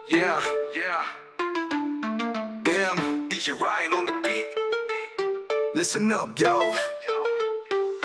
Yeah, yeah. Damn, DJ Ryan on the beat. Listen up, yo.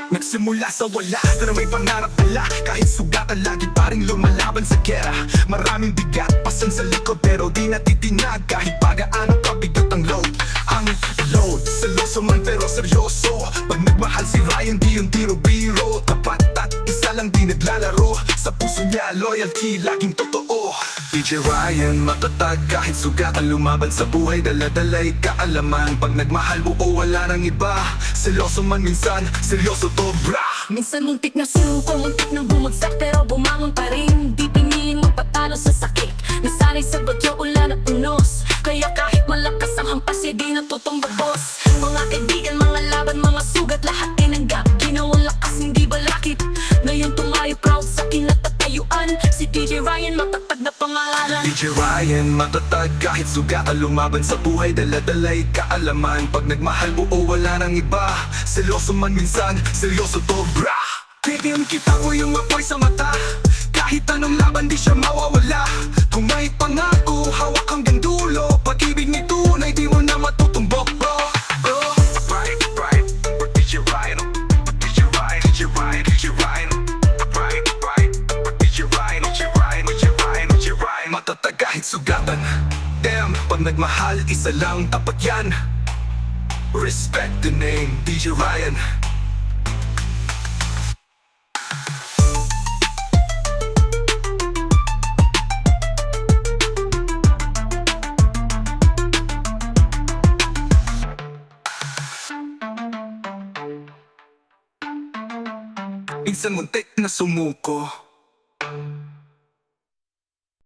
Nagsimula sa wala, na may pangarap nila. Kahit sugatan, lagi pa rin lumalaban sa gera. Maraming bigat, pasan sa likod, pero di natitinag. Kahit pagaano kabigat ang load. Ang load, seloso man pero seryoso. Pag nagmahal si Ryan, di yung tiro-biro. Tapat at isa lang di naglalaro. Sa puso niya, loyalty, laging totoo. DJ Ryan, matatag kahit sugatan, lumaban sa buhay, dala-dala'y kaalaman. Pag nagmahal, buo, wala nang iba. Seloso man minsan, seryoso to, bra. Minsan muntik na suko, muntik na bumagsak, pero bumangon pa rin. Di tingin magpatalo sa sakit. Nasanay sa bagyo, ulan at unos. Kaya kahit malakas ang hampas, di natutumbag boss. Mga kaibigan, mga laban, mga sugat, lahat ay nanggap. Ginawang lakas, hindi balakit. Ngayon tumayo, proud sa kinatatayuan. Si DJ Ryan, matatag na pangalan. DJ Ryan, matatag kahit sugatan, lumaban sa buhay, dala-dala'y kaalaman. Pag nagmahal, buo, wala nang iba. Seloso man minsan, seryoso to, bra. Bigyan kita ko yung apoy sa mata. Kahit anong laban, di siya mawawala. Kung may pangako, hawak hanggang dulo. Pag-ibig ni tunay, di mo na matutumbok, bro. Right, right, DJ Ryan, DJ Ryan, DJ Ryan, DJ Ryan. Right, right, DJ Ryan, DJ Ryan, DJ Ryan, DJ Ryan. Matatag kahit sugatan. Damn, pag nagmahal, isa lang tapat yan. Respect the name, DJ Ryan. Minsan muntik na sumuko,